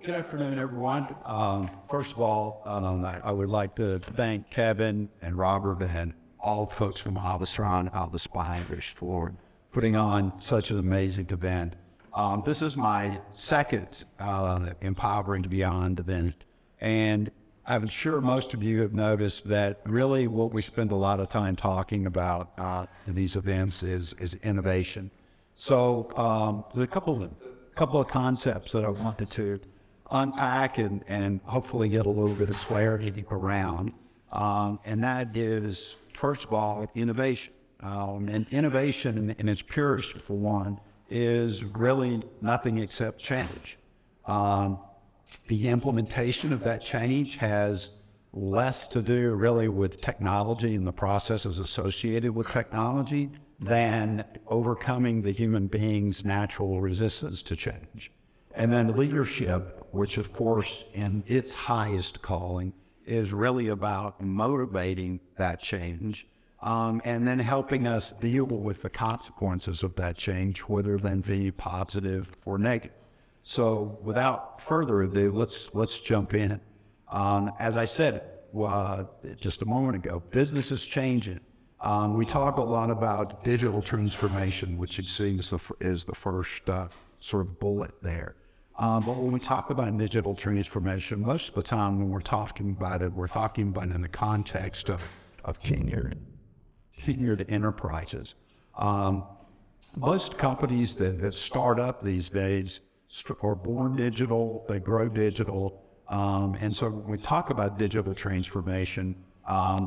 Good afternoon, everyone. First of all, I would like to thank Kevin and Robert and all folks from Avasant, Irish for putting on such an amazing event. This is my second Empowering Beyond event, and I'm sure most of you have noticed that really what we spend a lot of time talking about in these events is innovation. So there's a couple of concepts that I wanted to unpack and hopefully get a little bit of clarity around. And that is, first of all, innovation. And innovation in its purest form is really nothing except change. The implementation of that change has less to do really with technology and the processes associated with technology than overcoming the human being's natural resistance to change. And then leadership, which of course in its highest calling is really about motivating that change, and then helping us deal with the consequences of that change, whether they be positive or negative. So without further ado, let's jump in. As I said just a moment ago, business is changing. We talk a lot about digital transformation, which it seems is the first sort of bullet there. But when we talk about digital transformation, most of the time when we're talking about it, we're talking about it in the context of tenured enterprises. Most companies that start up these days are born digital, they grow digital. And so when we talk about digital transformation,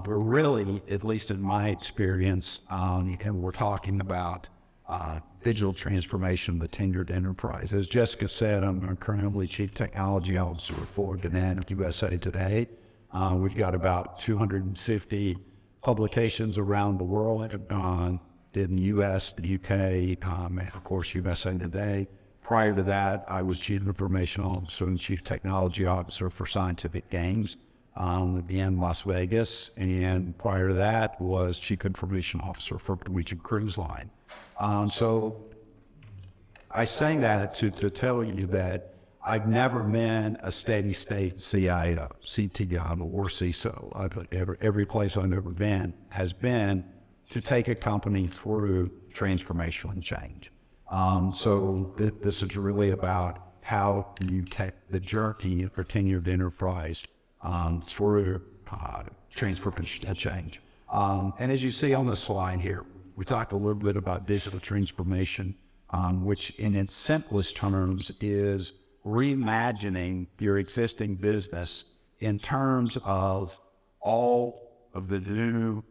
we're really, at least in my experience, and we're talking about digital transformation of the tenured enterprise. As Jessica said, I'm currently Chief Technology Officer for Gannett USA Today. We've got about 250 publications around the world in the U.S., the U.K., and of course USA Today. Prior to that, I was Chief Information Officer and Chief Technology Officer for Scientific Games in Las Vegas, and prior to that was Chief Information Officer for Norwegian Cruise Line. So I say that to tell you that I've never been a steady state CIO, CTO, or CISO. Every place I've ever been has been to take a company through transformational change. So this is really about how you take the journey for tenured enterprise through transformational change. And as you see on the slide here, we talked a little bit about digital transformation, which in its simplest terms is reimagining your existing business in terms of all of the new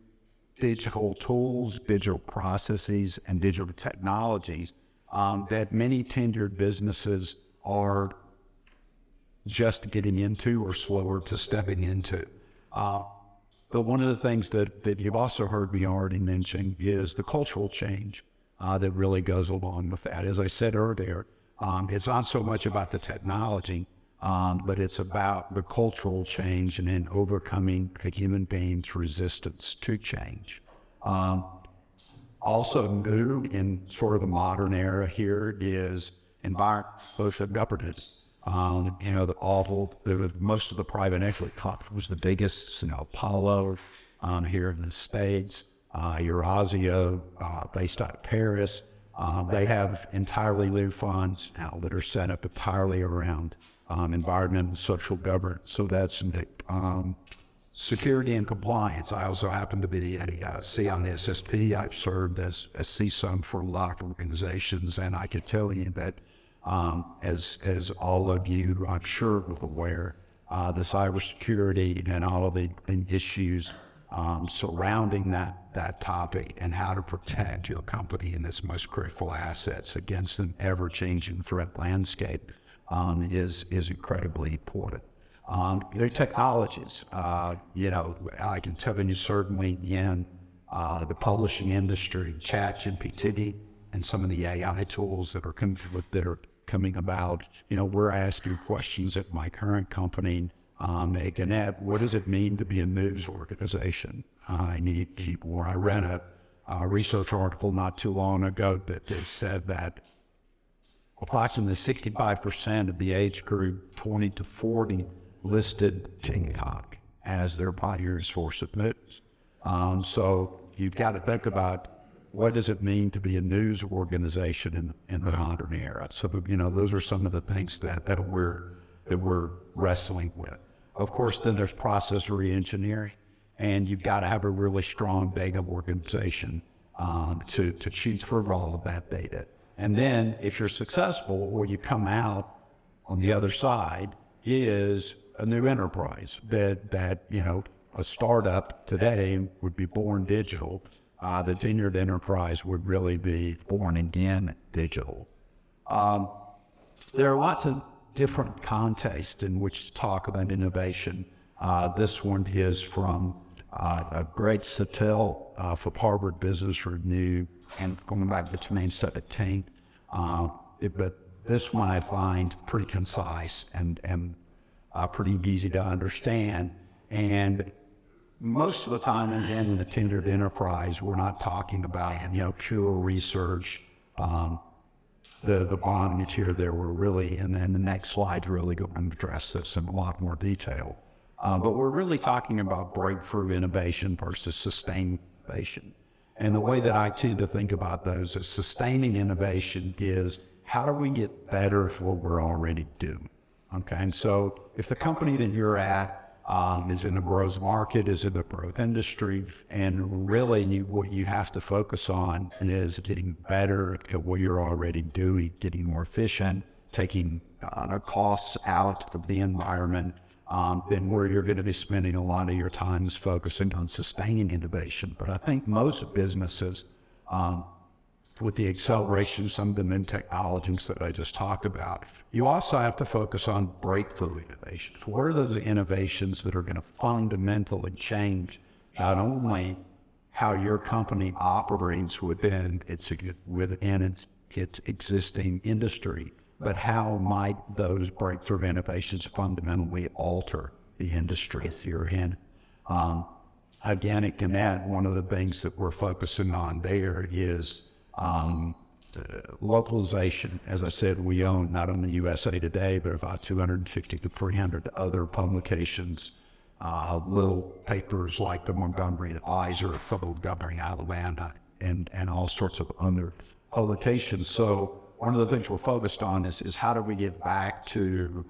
digital tools, digital processes, and digital technologies that many tenured businesses are just getting into or slower to stepping into. But one of the things that you've also heard me already mention is the cultural change that really goes along with that. As I said earlier, it's not so much about the technology, but it's about the cultural change and then overcoming the human being's resistance to change. Also new in sort of the modern era here is environmental social governance. Most of the private equity companies, the biggest, Apollo here in the States, Eurazeo, based out of Paris, they have entirely new funds now that are set up entirely around environmental and social governance. So that's security and compliance. I also happen to be a C on the SSP. I've served as CISO for a lot of organizations, and I can tell you that as all of you, I'm sure, are aware, the cybersecurity and all of the issues surrounding that topic and how to protect your company and its most critical assets against an ever-changing threat landscape is incredibly important. New technologies, I can tell you certainly in the publishing industry, ChatGPT and some of the AI tools that are coming about. We're asking questions at my current company, at Gannett. What does it mean to be a news organization? I read a research article not too long ago that said that approximately 65% of the age group 20 to 40 listed TikTok as their primary source of news. So you've got to think about what does it mean to be a news organization in the modern era. So, those are some of the things that we're wrestling with. Of course, then there's process re-engineering, and you've got to have a really strong data organization to cheat through all of that data. And then if you're successful, or you come out on the other side, is a new enterprise that a startup today would be born digital. The tenured enterprise would really be born again digital. There are lots of different contexts in which to talk about innovation. This one is from Greg Sittel for Harvard Business Review, and going back to 2017. But this one I find pretty concise and pretty easy to understand. And most of the time in the tenured enterprise, we're not talking about pure research. The bottom here there were really, and then the next slide's really going to address this in a lot more detail. But we're really talking about breakthrough innovation versus sustained innovation. And the way that I tend to think about those is sustaining innovation is how do we get better at what we're already doing? Okay, and so if the company that you're at is in a growth market, is in a growth industry, and really what you have to focus on is getting better at what you're already doing, getting more efficient, taking costs out of the environment, then where you're going to be spending a lot of your time is focusing on sustaining innovation. But I think most businesses, with the acceleration of some of the new technologies that I just talked about, you also have to focus on breakthrough innovations. What are the innovations that are going to fundamentally change not only how your company operates within its existing industry, but how might those breakthrough innovations fundamentally alter the industry that you're in? Again, at Gannett, one of the things that we're focusing on there is localization. As I said, we own not only USA Today, but about 250 to 300 other publications, little papers like the Montgomery Advisor, Montgomery, Alabama, and all sorts of other publications. So one of the things we're focused on is how do we get back to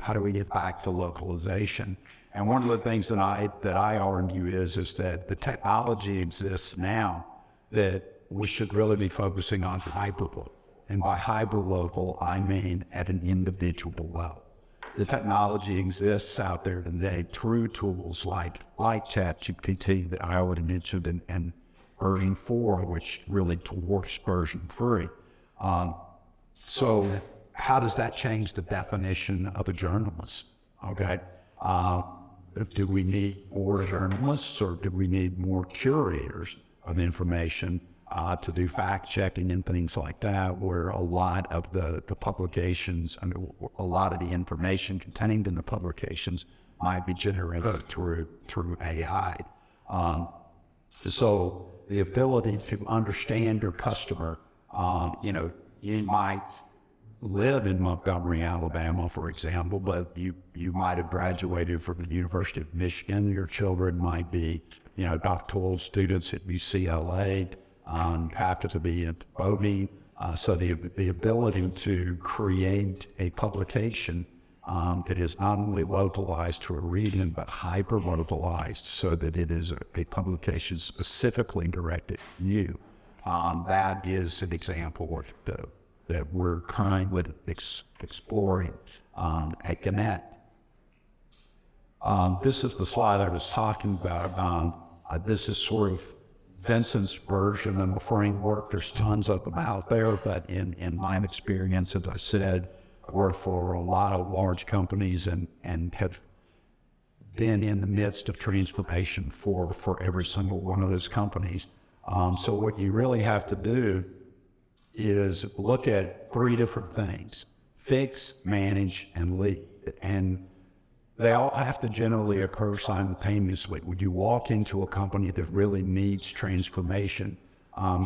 localization? And one of the things that I argue is that the technology exists now that we should really be focusing on hyperlocal. And by hyperlocal, I mean at an individual level. The technology exists out there today through tools like ChatGPT that I already mentioned and version 4, which really dwarfs version 3. So how does that change the definition of a journalist? Okay. Do we need more journalists, or do we need more curators of information to do fact checking and things like that, where a lot of the publications, a lot of the information contained in the publications might be generated through AI. So the ability to understand your customer, you might live in Montgomery, Alabama, for example, but you might have graduated from the University of Michigan. Your children might be, doctoral students at UCLA, happen to be at Bowdoin. So the ability to create a publication that is not only localized to a region, but hyper-localized so that it is a publication specifically directed to you. That is an example that we're currently exploring at Gannett. This is the slide I was talking about. This is sort of Vincent's version of the framework. There's tons of them out there, but in my experience, as I said, I worked for a lot of large companies and have been in the midst of transformation for every single one of those companies. So what you really have to do is look at 3 different things: fix, manage, and lead. And they all have to generally occur simultaneously. When you walk into a company that really needs transformation,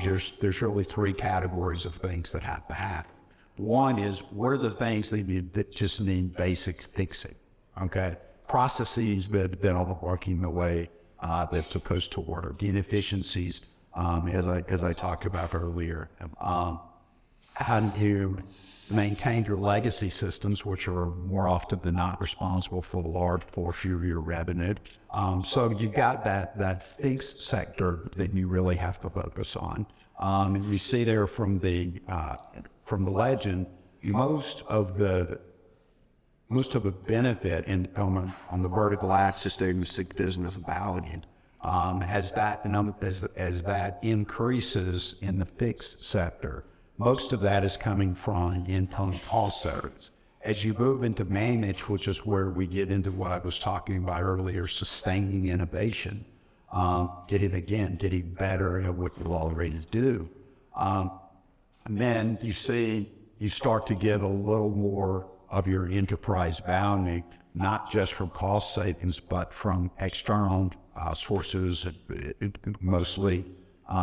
there's really 3 categories of things that have to happen. One is, what are the things that just need basic fixing? Okay, processes that aren't working the way they're supposed to work, inefficiencies, as I talked about earlier. How do you maintain your legacy systems, which are more often than not responsible for a large portion of your revenue? So you've got that fixed sector that you really have to focus on. And you see there from the legend, most of the benefit on the vertical axis there, you see business value. As that increases in the fixed sector, most of that is coming from income cost savings. As you move into managed, which is where we get into what I was talking about earlier, sustaining innovation, getting better at what you already do. And then you start to get a little more of your enterprise value, not just from cost savings, but from external sources, mostly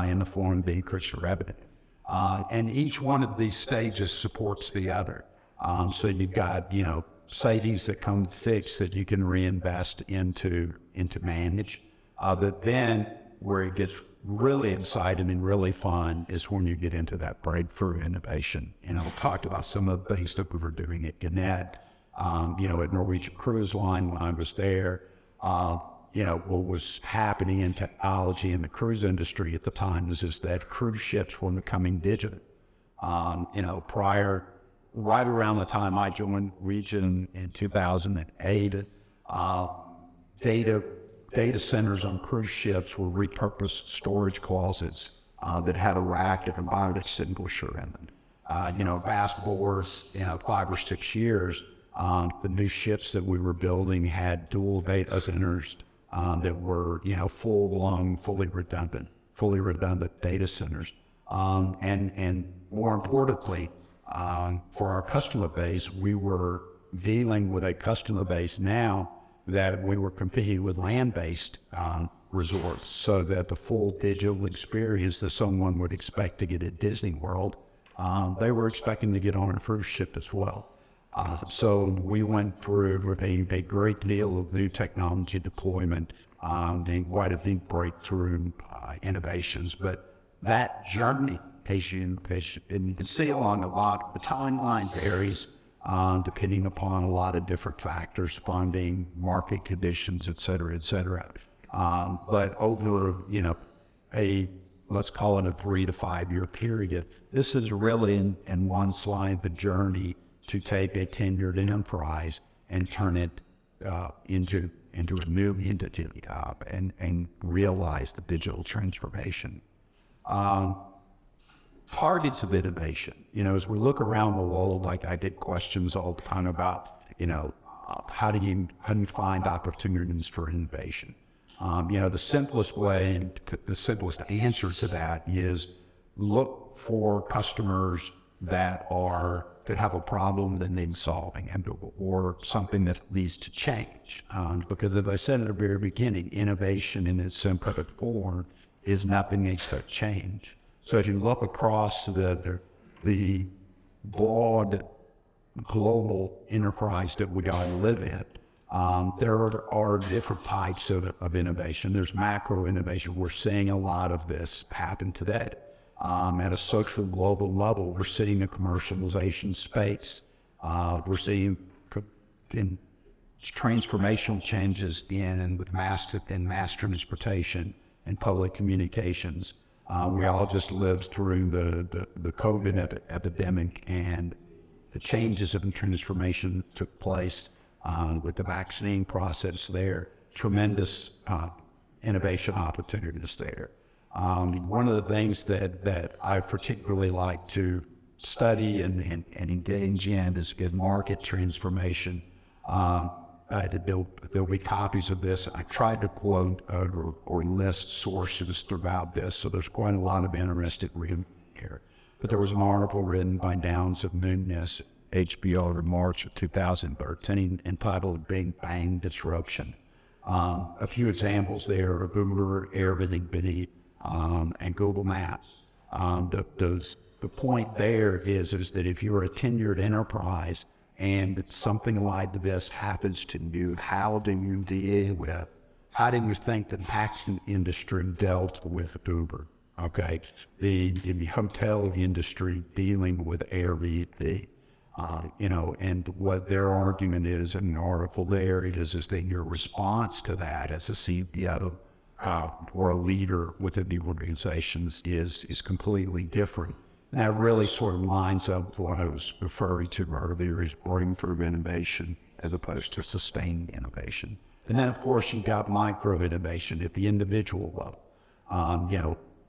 in the form of increased revenue. And each one of these stages supports the other. So you've got, savings that come fixed that you can reinvest into manage. But then where it gets really exciting and really fun is when you get into that breakthrough innovation. And I've talked about some of the things that we were doing at Gannett, at Norwegian Cruise Line when I was there. What was happening in technology in the cruise industry at the time is that cruise ships were becoming digital. Right around the time I joined Region in 2008, data centers on cruise ships were repurposed storage closets that had a rack and a bio extinguisher in them. Fast forward, 5 or 6 years, the new ships that we were building had dual data centers that were, full-blown, fully redundant data centers. And more importantly, for our customer base, we were dealing with a customer base now that we were competing with land-based resorts, so that the full digital experience that someone would expect to get at Disney World, they were expecting to get on a cruise ship as well. So we went through a great deal of new technology deployment and quite a few breakthrough innovations. But that journey, and you can see along a lot, the timeline varies depending upon a lot of different factors, funding, market conditions, et cetera, et cetera. But over, let's call it a 3 to 5 year period, this is really in one slide the journey to take a tenured enterprise and turn it into a new entity and realize the digital transformation. Targets of innovation. As we look around the world, like I did questions all the time about, how do you find opportunities for innovation? The simplest way, the simplest answer to that is look for customers that have a problem that needs solving, or something that leads to change. Because as I said at the very beginning, innovation in its simplest form is nothing except change. So if you look across the broad global enterprise that we all live in, there are different types of innovation. There's macro innovation. We're seeing a lot of this happen today. At a social global level, we're seeing the commercialization space. We're seeing in transformational changes with mass transportation and public communications. We all just lived through the COVID epidemic, and the changes in transformation took place with the vaccine process there. Tremendous innovation opportunities there. One of the things that I particularly like to study and engage in is market transformation. There'll be copies of this. I tried to quote or list sources throughout this, so there's quite a lot of interesting reading here. But there was an article written by Downs of Nunes, HBO, in March of 2013, entitled Big Bang Disruption. A few examples there are Uber, Airbnb, and Google Maps. Those the point there is that if you're a tenured enterprise and something like this happens to you, how do you think the taxi industry dealt with Uber? Okay, the hotel industry dealing with Airbnb, and what their argument is in an article there is that your response to that as a CIO or a leader within the organizations is completely different. And that really sort of lines up with what I was referring to earlier, is breakthrough innovation as opposed to sustained innovation. And then, of course, you've got micro innovation at the individual level.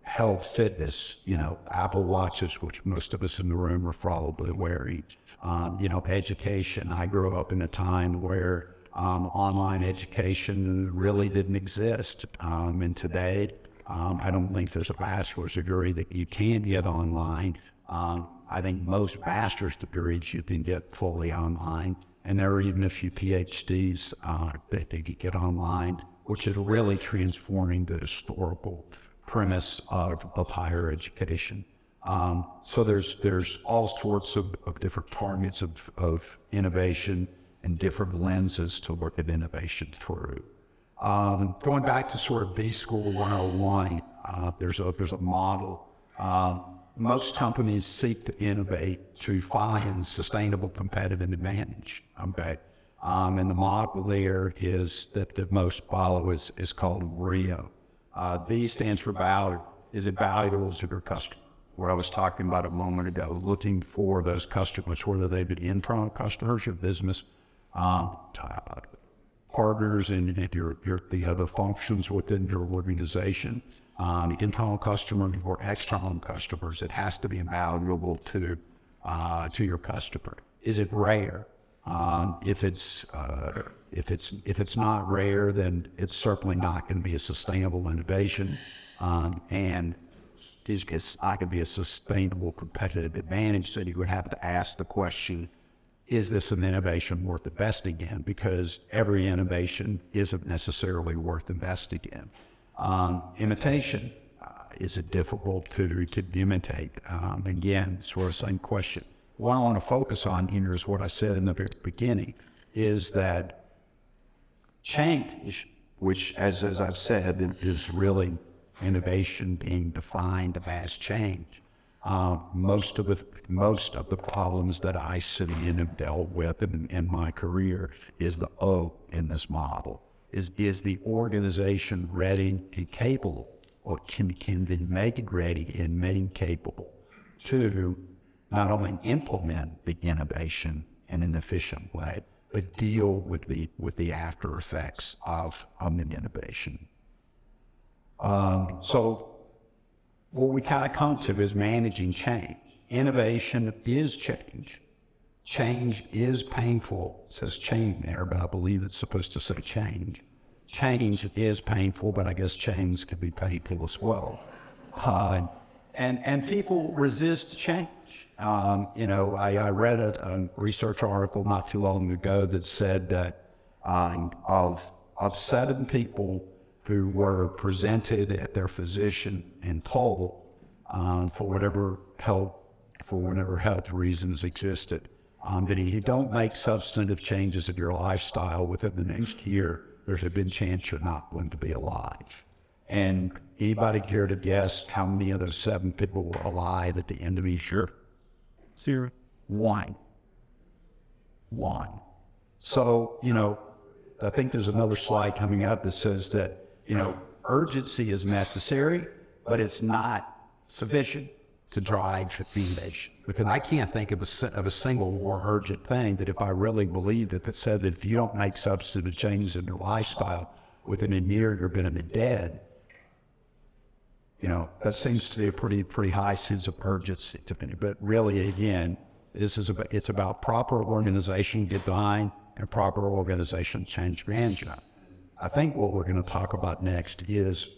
Health, fitness, Apple Watches, which most of us in the room are probably wearing. Education. I grew up in a time where online education really didn't exist. And today, I don't think there's a bachelor's degree that you can get online. I think most master's degrees you can get fully online. And there are even a few PhDs that you can get online, which is really transforming the historical premise of higher education. So there's all sorts of different targets of innovation and different lenses to look at innovation through. Going back to sort of B School 101, there's a model. Most companies seek to innovate to find sustainable competitive advantage. Okay, and the model there is that most follow is called RIO. V stands for value. Is it valuable to your customer? Where I was talking about a moment ago, looking for those customers, whether they be internal customers, your business partners, and the other functions within your organization, internal customers or external customers. It has to be valuable to your customer. Is it rare? If it's not rare, then it's certainly not going to be a sustainable innovation, and it's not going to be a sustainable competitive advantage. So you would have to ask the question: is this an innovation worth investing in? Because every innovation isn't necessarily worth investing in. Imitation, is it difficult to imitate? Again, sort of same question. What I want to focus on here is what I said in the very beginning, is that change, which as I've said, is really innovation being defined as change. Most of the problems that I see and have dealt with in my career is the O in this model. Is the organization ready and capable, or can be made ready and made capable to not only implement the innovation in an efficient way, but deal with the after effects of an innovation. So what we kind of come to is managing change. Innovation is change. Change is painful. It says change there, but I believe it's supposed to say change. Change is painful, but I guess change can be painful as well. And people resist change. I read a research article not too long ago that said that of 7 people who were presented at their physician and told for whatever health reasons existed, that if you don't make substantive changes in your lifestyle within the next year, there's a good chance you're not going to be alive. And anybody care to guess how many of those 7 people were alive at the end of each year? 0. One. So, I think there's another slide coming up that says that, urgency is necessary, but it's not sufficient to drive innovation. Because I can't think of a single more urgent thing that if I really believed it, that said that if you don't make substantive changes in your lifestyle within a year, you're going to be dead. That seems to be a pretty high sense of urgency to me. But really, again, it's about proper organization design and proper organization change management. I think what we're going to talk about next is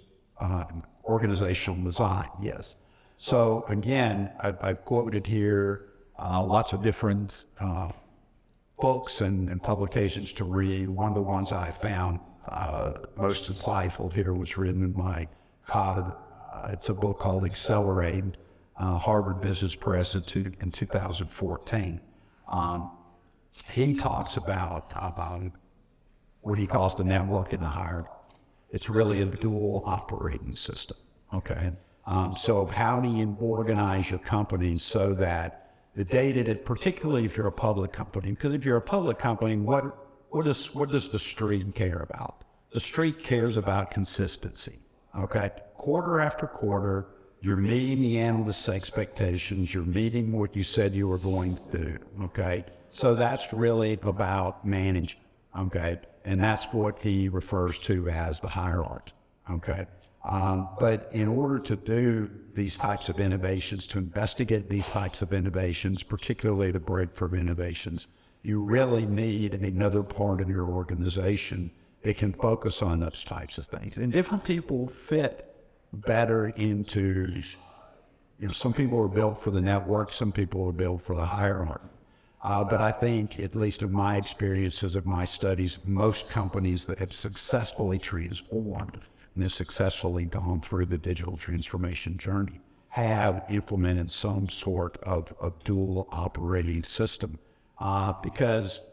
organizational design. Yes. So again, I've quoted here lots of different books and publications to read. One of the ones I found most insightful here was written in my it's a book called Accelerate Harvard Business Press in 2014. He talks about what he calls the network in the hierarchy. It's really a dual operating system, okay? So how do you organize your company so that the data that, particularly if you're a public company, because if you're a public company, what does the street care about? The street cares about consistency, okay? Quarter after quarter, you're meeting the analyst's expectations, you're meeting what you said you were going to do, okay? So that's really about managing, okay? And that's what he refers to as the hierarchy, okay? But in order to do these types of innovations, to investigate these types of innovations, particularly the breakthrough innovations, you really need another part of your organization that can focus on those types of things. And different people fit better into, some people are built for the network, some people are built for the hierarchy. But I think, at least in my experiences of my studies, most companies that have successfully transformed and have successfully gone through the digital transformation journey have implemented some sort of dual operating system, because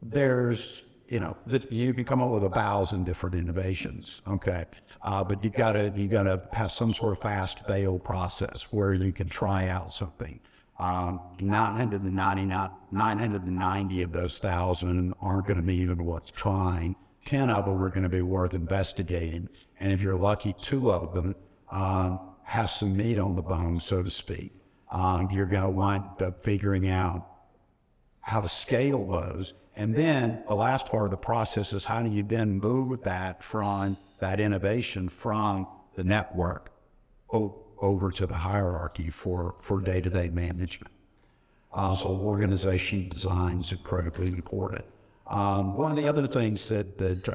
there's, you can come up with 1,000 different innovations, okay? But you gotta have some sort of fast fail process where you can try out something. 990 of those 1,000 aren't going to be even worth trying. 10 of them are going to be worth investigating. And if you're lucky, 2 of them have some meat on the bone, so to speak. You're going to wind up figuring out how to scale those. And then the last part of the process is how do you then move that from that innovation from the network over to the hierarchy for day-to-day management. So organization design is incredibly important. One of the other things that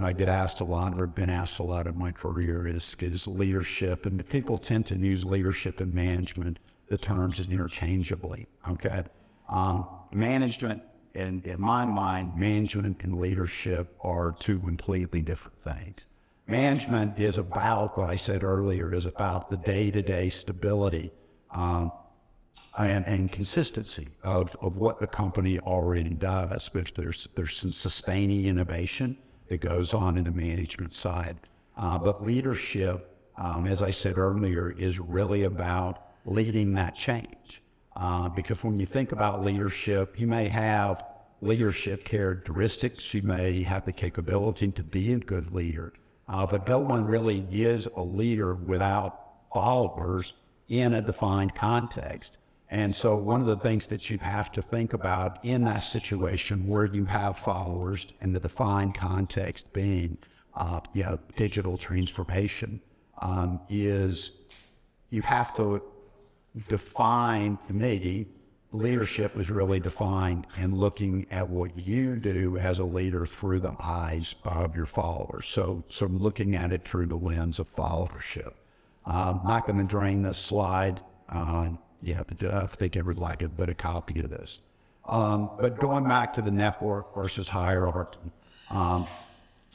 I get asked a lot, or have been asked a lot in my career, is leadership. And people tend to use leadership and management, the terms interchangeably, okay? Management, in my mind, management and leadership are 2 completely different things. Management is about, what I said earlier, is about the day-to-day stability and consistency of what the company already does. But there's some sustaining innovation that goes on in the management side. But leadership, as I said earlier, is really about leading that change. Because when you think about leadership, you may have leadership characteristics, you may have the capability to be a good leader. But no one really is a leader without followers in a defined context. And so one of the things that you have to think about in that situation where you have followers and the defined context being digital transformation, is you have to define, to me, leadership is really defined in looking at what you do as a leader through the eyes of your followers. So looking at it through the lens of followership. I'm not going to drain this slide. But I think everyone would like a bit of copy of this. But going back to the network versus hierarchy, I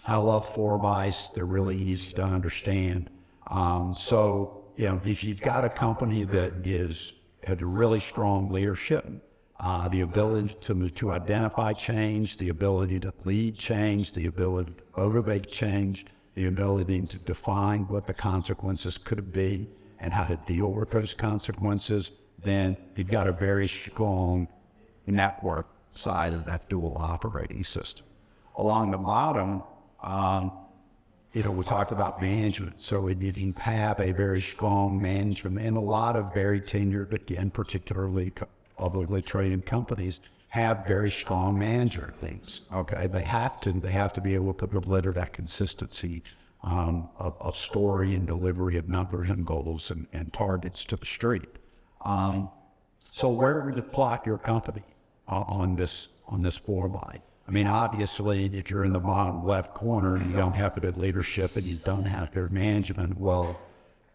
love 4 Bys. They're really easy to understand. If you've got a company that has a really strong leadership, the ability to identify change, the ability to lead change, the ability to motivate change, the ability to define what the consequences could be and how to deal with those consequences, then you've got a very strong network side of that dual operating system. Along the bottom, we talked about management. So you can have a very strong management, and a lot of very tenured, again, particularly publicly traded companies, have very strong manager things. Okay, they have to be able to deliver that consistency of story and delivery of numbers and goals and targets to the street. So where would you plot your company on this 4 by? I mean, obviously, if you're in the bottom left corner and you don't have good leadership and you don't have good management, well,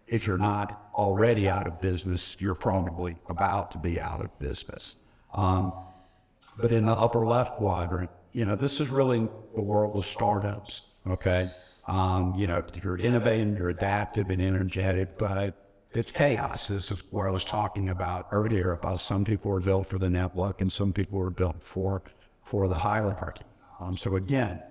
if you're not already out of business, you're probably about to be out of business. But in the upper left quadrant, this is really the world of startups, okay? You're innovating, you're adaptive and energetic, but it's chaos. This is where I was talking about earlier about some people are built for the network and some people are built for the hierarchy. So again,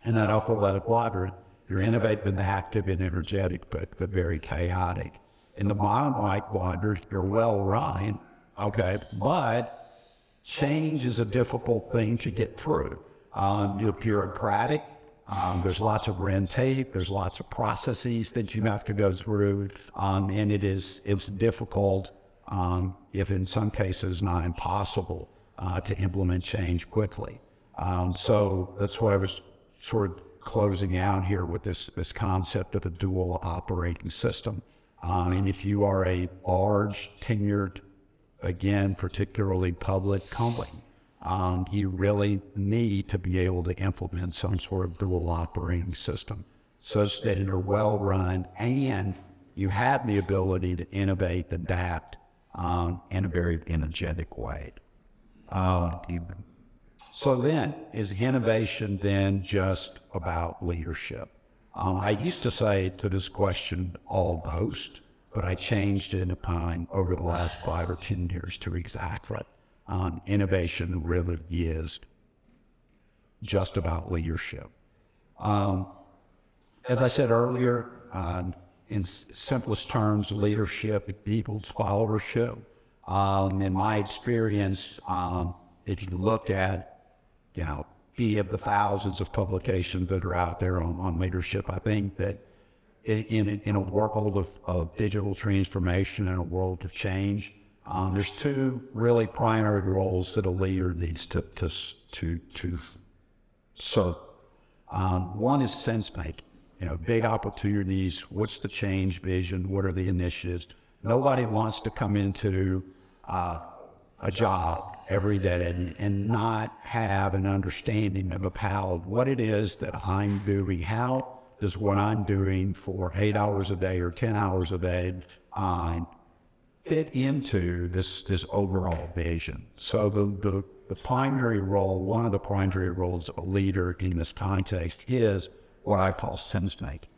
in that upper left quadrant, you're innovative and active and energetic, but very chaotic. In the bottom right quadrant, you're well run, okay, but change is a difficult thing to get through. You're bureaucratic. There's lots of red tape. There's lots of processes that you have to go through, and it's difficult, if in some cases not impossible, to implement change quickly. So that's why I was sort of closing out here with this concept of a dual operating system. And if you are a large, tenured, again, particularly public company, you really need to be able to implement some sort of dual operating system such that you're well run and you have the ability to innovate, adapt in a very energetic way. So then, is innovation then just about leadership? I used to say to this question almost, but I changed it upon over the last 5 or 10 years to exactly. Innovation really is just about leadership. As I said earlier, in simplest terms, leadership equals followership. In my experience, if you look at, any of the thousands of publications that are out there on leadership, I think that in a world of digital transformation and a world of change, there's 2 really primary roles that a leader needs to serve. One is sense making. Big opportunities. What's the change vision? What are the initiatives? Nobody wants to come into a job every day and not have an understanding of how what it is that I'm doing. How does what I'm doing for 8 hours a day or 10 hours a day fit into this overall vision? So the primary role, one of the primary roles of a leader in this context is what I call sense making.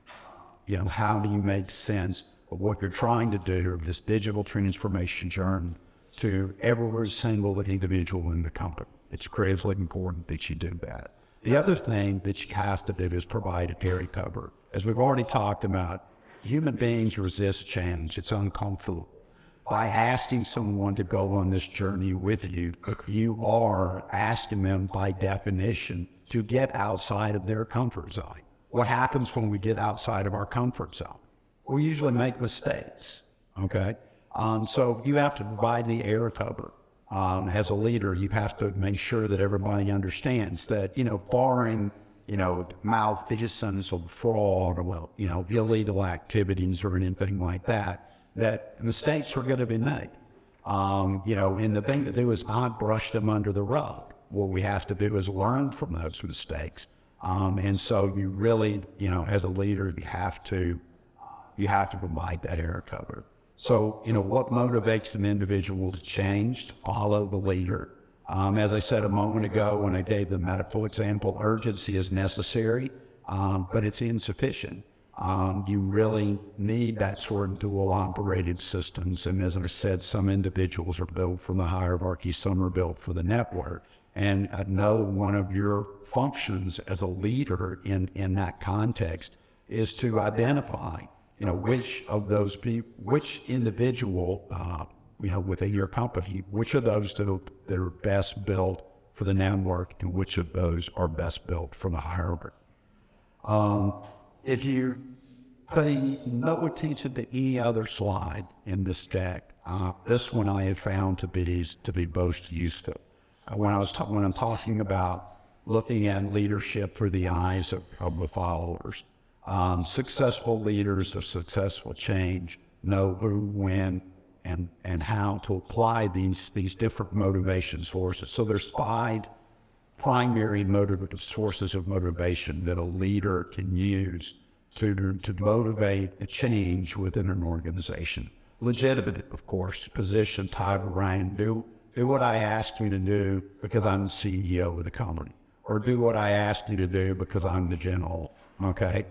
How do you make sense of what you're trying to do, this digital transformation journey, to every single individual in the company? It's critically important that you do that. The other thing that you have to do is provide a carry cover. As we've already talked about, human beings resist change. It's uncomfortable. By asking someone to go on this journey with you, you are asking them by definition to get outside of their comfort zone. What happens when we get outside of our comfort zone? We usually make mistakes, okay? So you have to provide the air cover. As a leader, you have to make sure that everybody understands that, barring, malfeasance or fraud or, illegal activities or anything like that mistakes are going to be made. And the thing to do is not brush them under the rug. What we have to do is learn from those mistakes. And so you really, as a leader, you have to provide that air cover. So, what motivates an individual to change, to follow the leader? As I said a moment ago when I gave the medical example, urgency is necessary, but it's insufficient. You really need that sort of dual operated systems. And as I said, some individuals are built for the hierarchy, some are built for the network. And I know one of your functions as a leader in that context is to identify which of those people, which individual, within your company, which of those that are best built for the network and which of those are best built for the hierarchy. If you pay no attention to any other slide in this deck, this one I have found to be most useful. When I'm talking about looking at leadership through the eyes of the followers. Successful leaders of successful change know who, when, and how to apply these different motivation sources. So there's 5 primary motivative sources of motivation that a leader can use to motivate a change within an organization. Legitimate, of course, position, title, rank, do what I asked you to do because I'm the CEO of the company, or do what I asked you to do because I'm the general, okay?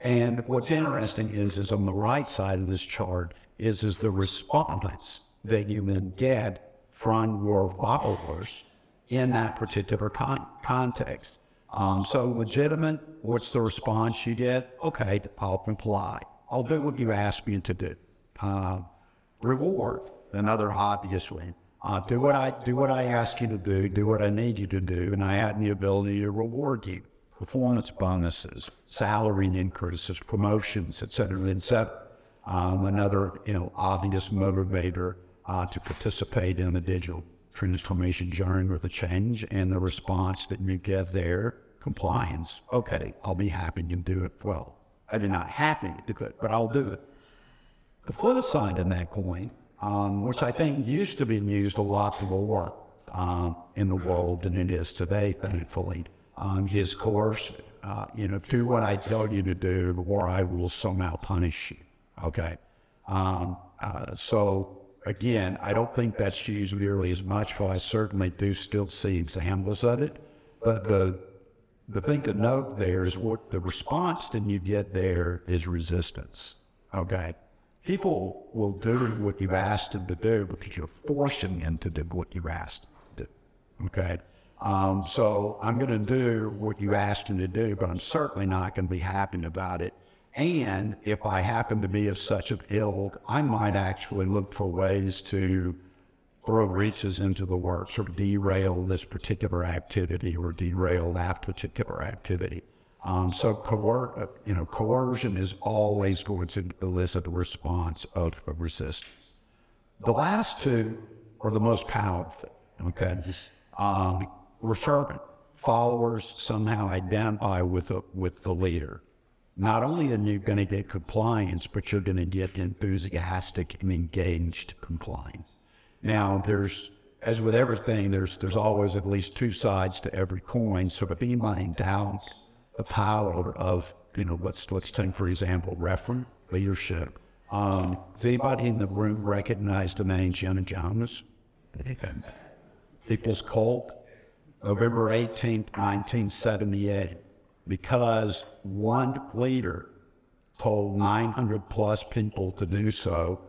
And what's interesting is on the right side of this chart is the response that you then get from your followers in that particular context. So legitimate, what's the response you get? Okay, I'll comply. I'll do what you ask me to do. Reward, another obvious one. Do what I ask you to do what I need you to do, and I have the ability to reward you. Performance bonuses, salary increases, promotions, et cetera, et cetera. Another, obvious motivator to participate in the digital transformation journey or the change, and the response that you get there, compliance. Okay, I'll be happy to do it. Well, I'm not happy to do it, but I'll do it. The flip side of that coin, which I think used to be used a lot more in the world than it is today, thankfully, is coercive. Do what I tell you to do, or I will somehow punish you. Okay. So again, I don't think that's used nearly as much, but I certainly do still see examples of it. But the thing to note there is what the response that you get there is resistance. Okay. People will do what you've asked them to do because you're forcing them to do what you've asked them to do. Okay. So I'm going to do what you asked them to do, but I'm certainly not going to be happy about it. And if I happen to be of such an ilk, I might actually look for ways to throw reaches into the works or derail this particular activity or derail that particular activity. So coercion is always going to elicit a response of resistance. The last two are the most powerful. Okay. Referment. Followers somehow identify with the leader. Not only are you going to get compliance, but you're going to get enthusiastic and engaged compliance. Now, as with everything, there's always at least two sides to every coin. So if anybody doubts the power of, let's take, for example, referent leadership. Does anybody in the room recognize the name Jenna Jones? It was called November 18th, 1978, because one leader told 900 plus people to do so,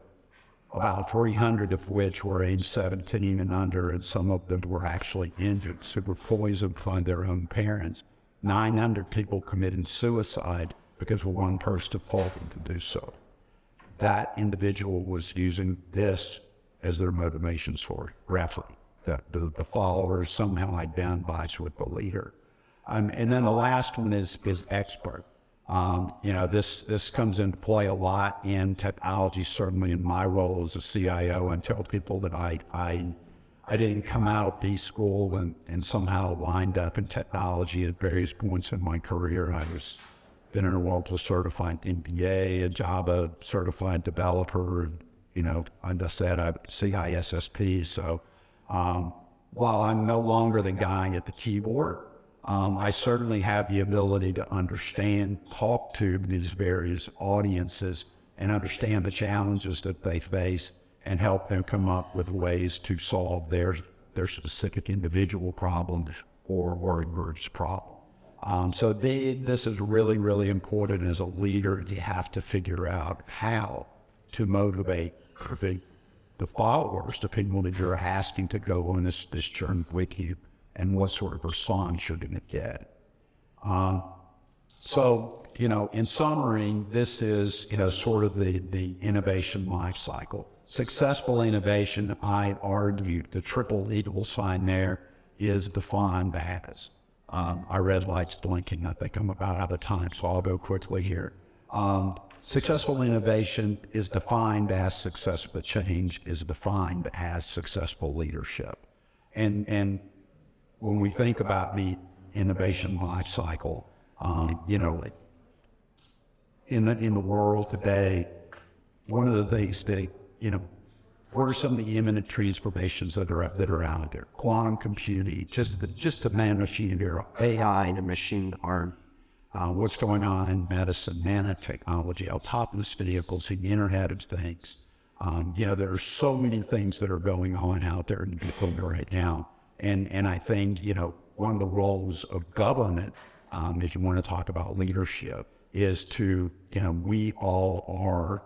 about 300 of which were age 17 and under, and some of them were actually injured, so were poisoned by their own parents. 900 people committed suicide because one person told them to do so. That individual was using this as their motivation for it, roughly. The follower somehow identifies with the leader. And then the last one is expert. This comes into play a lot in technology, certainly in my role as a CIO. I tell people that I didn't come out of B school and somehow wind up in technology at various points in my career. I was been an Oracle certified MBA, a Java certified developer, and I just said I'm CISSP. So while I'm no longer the guy at the keyboard, I certainly have the ability to understand, talk to these various audiences and understand the challenges that they face and help them come up with ways to solve their specific individual problems or emerged problem. So this is really, really important as a leader. You have to figure out how to motivate the followers, the people that you're asking to go on this journey with you, and what sort of response you're going to get. So, in summary, this is, sort of the innovation life cycle. Successful innovation, I argue, the triple equal sign there is defined as, our red light's blinking. I think I'm about out of time, so I'll go quickly here. Successful innovation is defined as successful change, is defined as successful leadership. And when we think about the innovation life cycle, in the world today, one of the things that, what are some of the imminent transformations that are out there? Quantum computing, just the man-machine era, AI and machine learning. What's going on in medicine, nanotechnology, autonomous vehicles, the Internet of Things. There are so many things that are going on out there in the field right now. And I think, one of the roles of government, if you want to talk about leadership, is to, we all are,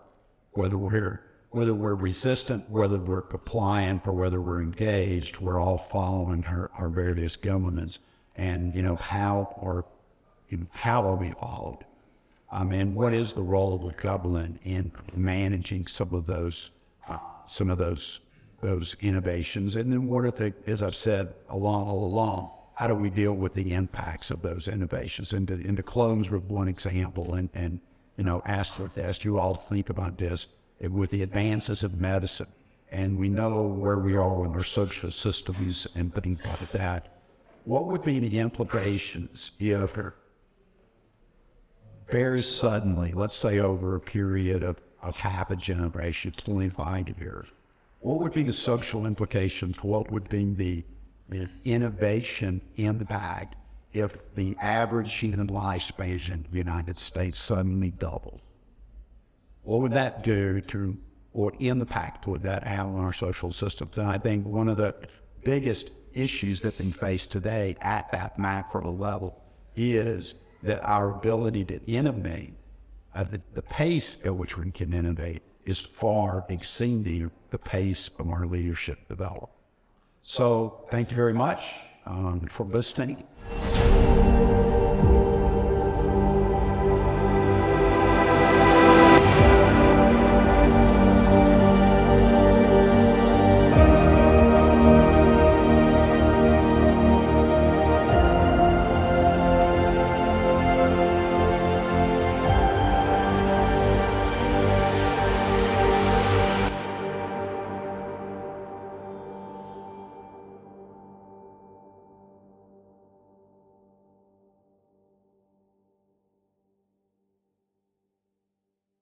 whether we're resistant, whether we're compliant, or whether we're engaged, we're all following our various governments. And, how are we followed? And what is the role of the government in managing some of those innovations? And then what are as I've said all along, how do we deal with the impacts of those innovations? And to close with one example, and ask you all to think about this, with the advances of medicine, and we know where we are with our social systems and things like that, what would be the implications if very suddenly, let's say over a period of half a generation, 25 years, what would be the social implications? What would be the innovation impact if the average human lifespan in the United States suddenly doubled? What would that do what impact would that have on our social systems? And I think one of the biggest issues that we face today at that macro level is that our ability to innovate, the pace at which we can innovate is far exceeding the pace of our leadership development. So thank you very much for listening.